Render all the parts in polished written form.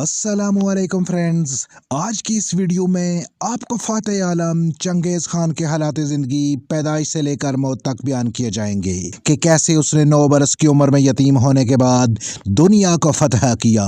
अस्सलाम वालेकुम फ्रेंड्स। आज की इस वीडियो में आपको फ़ातेह आलम चंगेज़ खान के हालात ज़िंदगी पैदाइश से लेकर मौत तक बयान किए जाएंगे कि कैसे उसने 9 बरस की उम्र में यतीम होने के बाद दुनिया को फतह किया।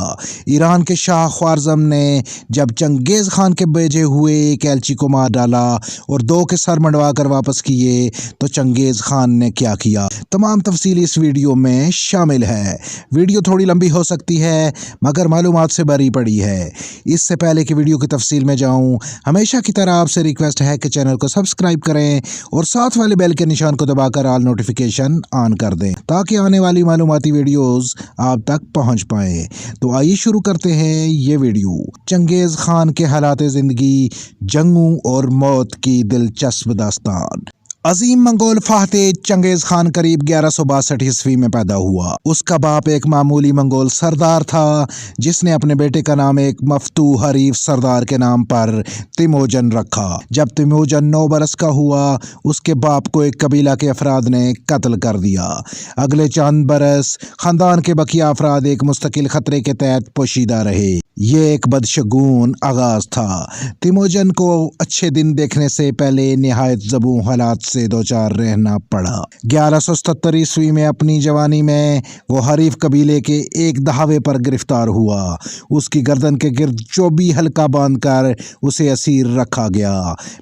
ईरान के शाह ख्वारज़म ने जब चंगेज़ खान के भेजे हुए एक एलची को मार डाला और 2 के सर मंडवा कर वापस किए तो चंगेज़ खान ने क्या किया, तमाम तफसील इस वीडियो में शामिल है। वीडियो थोड़ी लंबी हो सकती है मगर मालूमात से भरी पड़ी है। इससे पहले कि वीडियो की तफसील में जाऊं, हमेशा की तरह आपसे रिक्वेस्ट है कि चैनल को सब्सक्राइब करें और साथ वाले बेल के निशान को दबाकर ऑल नोटिफिकेशन ऑन कर दें ताकि आने वाली मालूमाती वीडियोस आप तक पहुंच पाए। तो आइए शुरू करते हैं ये वीडियो। चंगेज़ खान के हालात ज़िंदगी, जंगों और मौत की दिलचस्प दास्तान। अजीम मंगोल फातेह चंगेज़ खान करीब 1162 ईस्वी में पैदा हुआ। उसका बाप एक मामूली मंगोल सरदार था जिसने अपने बेटे का नाम एक मफ्तू हरीफ सरदार के नाम पर तिमोजन रखा। जब तिमोजन 9 बरस का हुआ उसके बाप को एक कबीला के अफराद ने कत्ल कर दिया। अगले चंद बरस ख़ानदान के बकिया अफराद एक मुस्तकिल ख़तरे के तहत पोशीदा रहे। ये एक बदशगून आगाज़ था। तिमोजन को अच्छे दिन देखने से पहले निहायत ज़बूं हालात से दो चार रहना पड़ा। 1177 ईस्वी में अपनी जवानी में वो हरीफ कबीले के एक दहावे पर गिरफ्तार हुआ। उसकी गर्दन के गिर्द चोबी हल्का बांधकर उसे असीर रखा गया।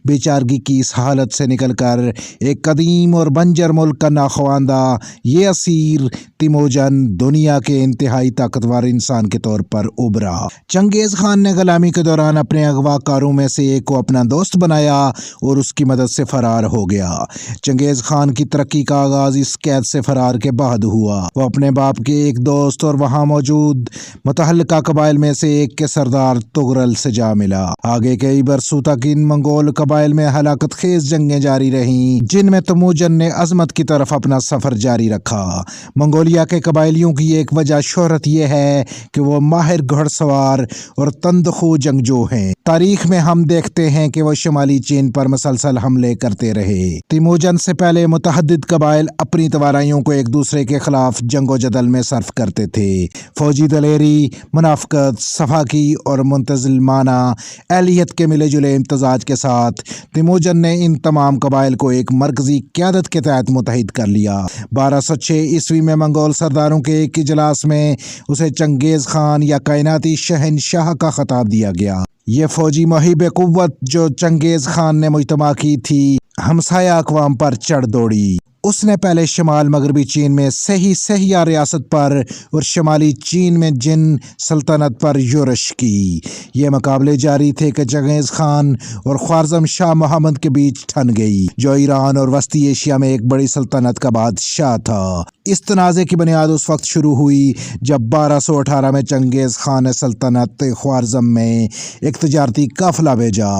बेचारगी की इस हालत से निकलकर एक कदीम और बंजर मुल्क का नाखवानदा ये असीर तिमोजन दुनिया के इंतहाई ताकतवर इंसान के तौर पर उभरा। चंगेज़ खान ने गुलामी के दौरान अपने अगवाकारों में से एक को अपना दोस्त बनाया और उसकी मदद से फरार हो गया। चंगेज़ खान की तरक्की का आगाज़ इस कैद से फरार के बाद हुआ। वो अपने बाप के एक दोस्त और वहाँ मौजूद मुतहल्लिका कबाइल में से एक के सरदार तुगरल से जा मिला। आगे कई बरसों तक इन मंगोल कबाइल में हलाकत खेज जंगें जारी रहीं जिनमें तिमोजन ने अजमत की तरफ अपना सफ़र जारी रखा। मंगोलिया के कबाइलियों की एक वजह शोहरत यह है कि वो माहिर घुड़सवार और तंदखू जंगजू हैं। तारीख में हम देखते हैं कि वो शुमाली चीन पर मुसलसल हमले करते रहे। तिमोजन से पहले मुतहद्दिद कबाइल अपनी तवाराइयों को एक दूसरे के खिलाफ जंगो जदल में सर्फ करते थे। फौजी दलेरी, मुनाफकत, सफाकी और मुंतज़िमाना एहलियत के मिले जुले इम्तजाज के साथ तिमोजन ने इन तमाम कबाइल को एक मरकजी क़यादत के तहत मुत्तहिद कर लिया। 1206 ईस्वी में मंगोल सरदारों के एक इजलास में उसे चंगेज़ खान या कायनाती शहनशाह का खिताब दिया गया। ये फौजी मुहिब कुव्वत जो चंगेज़ खान ने मुजतमा की थी, हमसाया अक़वाम पर चढ़ दौड़ी। उसने पहले शुमाल मगरबी चीन में सहिया रियासत पर और शुमाली चीन में जिन सल्तनत पर युरश की। ये मुकाबले जारी थे कि चंगेज़ खान और ख्वारज़म शाह मोहम्मद के बीच ठन गई जो ईरान और वस्ती एशिया में एक बड़ी सल्तनत का बादशाह था। इस तनाज़े की बुनियाद उस वक्त शुरू हुई जब 1218 में चंगेज़ खान ने सल्तनत ख्वारज़म में एक तजारती काफ़िला भेजा।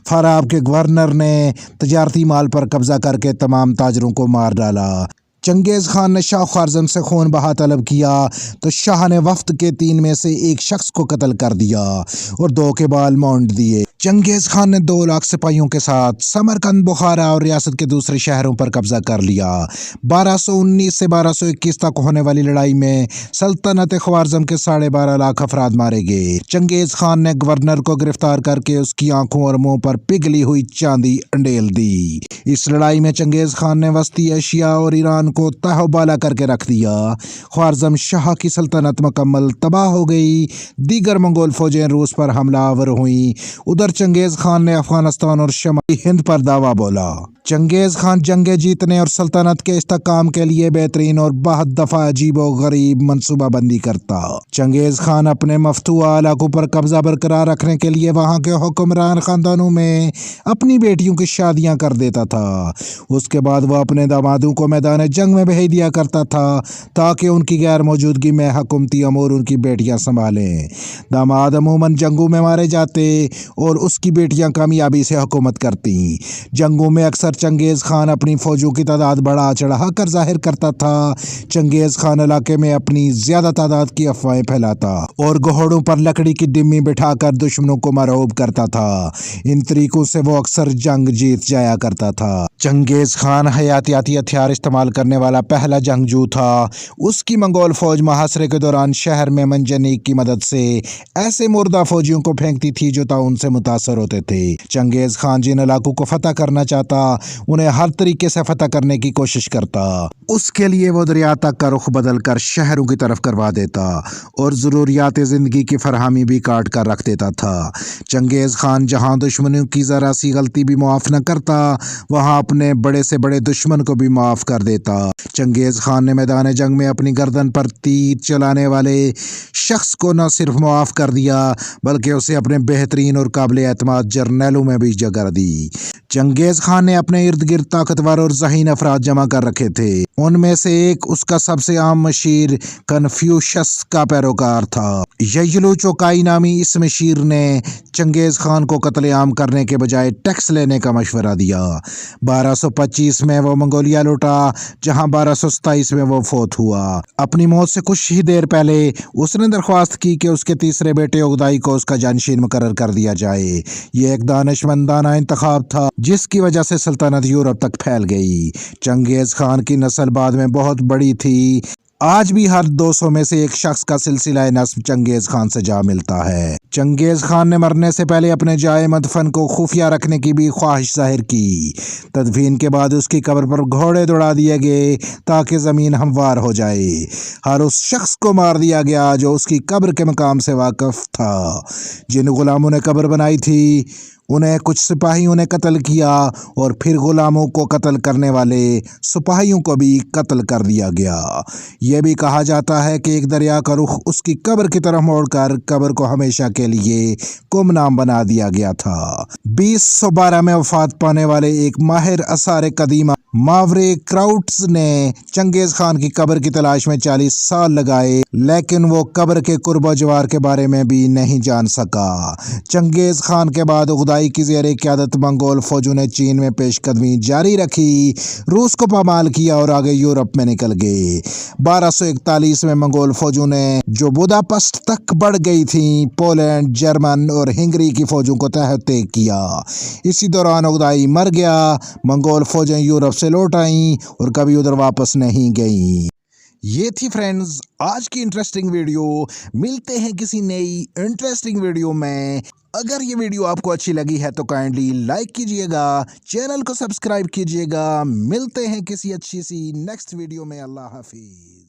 फराब के गवर्नर ने तजारती माल पर कब्जा करके तमाम ताजरों को मार डाला। चंगेज़ खान ने शाह ख्वारज़म से खून बहा तलब किया तो शाह ने वफ्द के 3 में से एक शख्स को कत्ल कर दिया और 2 के बाल मौंड दिए। चंगेज़ खान ने 2 लाख सिपाहियों के साथ समरकंद, बुखारा और रियासत के दूसरे शहरों पर कब्जा कर लिया। 1219 से 1221 तक होने वाली लड़ाई में सल्तनत ख्वारज़म के 12.5 लाख अफराद मारे गए। चंगेज़ खान ने गवर्नर को गिरफ्तार करके उसकी आंखों और मुंह पर पिघली हुई चांदी अंडेल दी। इस लड़ाई में चंगेज़ खान ने वस्ती एशिया और ईरान को तहबाला करके रख दिया। ख्वारज़म शाह की सल्तनत मुकम्मल तबाह हो गई। दीगर मंगोल फौजें रूस पर हमलावर हुईं। उधर चंगेज़ खान ने अफगानिस्तान और शमाली हिंद पर दावा बोला। चंगेज़ खान जंगे जीतने और सल्तनत के इस्तेहकाम के लिए बेहतरीन और बहुत दफ़ा अजीबो गरीब मनसूबा बंदी करता। चंगेज़ खान अपने मफतूआ इलाकों पर कब्जा बरकरार रखने के लिए वहाँ के हुक्मरान ख़ानदानों में अपनी बेटियों की शादियाँ कर देता था। उसके बाद वह अपने दामादों को मैदान जंग में भेज दिया करता था ताकि उनकी गैर मौजूदगी में हुकूमती अमूर उनकी बेटियाँ संभालें। दामाद अमूमन जंगों में मारे जाते और उसकी बेटियाँ कामयाबी से हुकूमत करती। जंगों में अक्सर अक्सर चंगेज़ खान अपनी फ़ौजों की तादाद बढ़ा चढ़ा कर जाहिर करता था। चंगेज़ खान इलाके में अपनी ज़्यादा तादाद की अफवाहें फैलाता और घोड़ों पर लकड़ी की डिम्मी बिठाकर दुश्मनों को मरऊब करता था। इन तरीकों से वो अक्सर जंग जीत जाया करता था। चंगेज़ खान हयातियाती हथियार इस्तेमाल करने वाला पहला जंगजू था। उसकी मंगोल फौज मुहासरे के दौरान शहर में मंजनीक की मदद से ऐसे मुर्दा फौजियों को फेंकती थी जो ताउन से मुतासर होते थे। चंगेज़ खान जिन इलाकों को फतह करना चाहता उन्हें हर तरीके से फतह करने की कोशिश करता। उसके लिए वो दरिया तक का रुख बदल कर शहरों की तरफ करवा देता और ज़रूरियात ज़िंदगी की फरहमी भी काट कर रख देता था। चंगेज़ खान जहाँ दुश्मनों की ज़रा सी गलती भी माफ़ न करता वहाँ अपने बड़े से बड़े दुश्मन को भी माफ़ कर देता। चंगेज़ खान ने मैदान जंग में अपनी गर्दन पर तीर चलाने वाले शख्स को न सिर्फ माफ़ कर दिया बल्कि उसे अपने बेहतरीन और काबिल एतमाद जर्नैलों में भी जगह दी। चंगेज़ खान ने अपने इर्द गिर्द ताकतवर और ज़हीन अफराद जमा कर रखे थे। उनमें से एक उसका सबसे आम मशीर कन्फ्यूशस का पैरोकार था। ययलू चोकाई नामी इस मशीर ने चंगेज़ खान को कत्लेआम करने के बजाय टैक्स लेने का मशवरा दिया। 1225 में वो मंगोलिया लौटा जहां 1227 में वो फौत हुआ। अपनी मौत से कुछ ही देर पहले उसने दरख्वास्त की कि उसके तीसरे बेटे उगदाई को उसका जानशीन मुकर्रर कर दिया जाए। ये एक दानिशमंदाना इंतखाब था जिसकी वजह से सल्तनत यूरोप तक फैल गई। चंगेज़ खान की नस्ल बाद में बहुत बड़ी थी। आज भी हर 200 में से एक शख्स का सिलसिला नस्ब चंगेज़ खान से जा मिलता है। चंगेज़ खान ने मरने से पहले अपने जाए मदफन को खुफिया रखने की भी ख्वाहिश जाहिर की। तदफीन के बाद उसकी कब्र पर घोड़े दौड़ा दिए गए ताकि ज़मीन हमवार हो जाए। हर उस शख्स को मार दिया गया जो उसकी कब्र के मकाम से वाकिफ था। जिन गुलामों ने कब्र बनाई थी उन्हें कुछ सिपाहियों ने कत्ल किया और फिर गुलामों को कत्ल करने वाले सिपाहियों को भी कत्ल कर दिया गया। यह भी कहा जाता है कि एक दरिया का रुख उसकी कब्र की तरफ मोड़कर कब्र को हमेशा के लिए गुमनाम बना दिया गया था। 2012 में वफात पाने वाले एक माहिर आसार कदीमा मावरे क्राउट्स ने चंगेज़ खान की कब्र की तलाश में 40 साल लगाए लेकिन वो कब्र के कुर्बा जवार के बारे में भी नहीं जान सका। चंगेज़ खान के बाद उगदाई की ज़ेरे क़यादत मंगोल फौजों ने चीन में पेशकदमी जारी रखी, रूस को पामाल किया और आगे यूरोप में निकल गए। 1241 में मंगोल फौजों ने जो बुदापेस्ट तक बढ़ गई थी पोलैंड, जर्मन और हंगरी की फौजों को तहत किया। इसी दौरान उगदाई मर गया। मंगोल फौजें यूरोप से लौट आईं और कभी उधर वापस नहीं गईं। ये थी फ्रेंड्स आज की इंटरेस्टिंग वीडियो। मिलते हैं किसी नई इंटरेस्टिंग वीडियो में। अगर ये वीडियो आपको अच्छी लगी है तो काइंडली लाइक कीजिएगा, चैनल को सब्सक्राइब कीजिएगा। मिलते हैं किसी अच्छी सी नेक्स्ट वीडियो में। अल्लाह हाफिज़।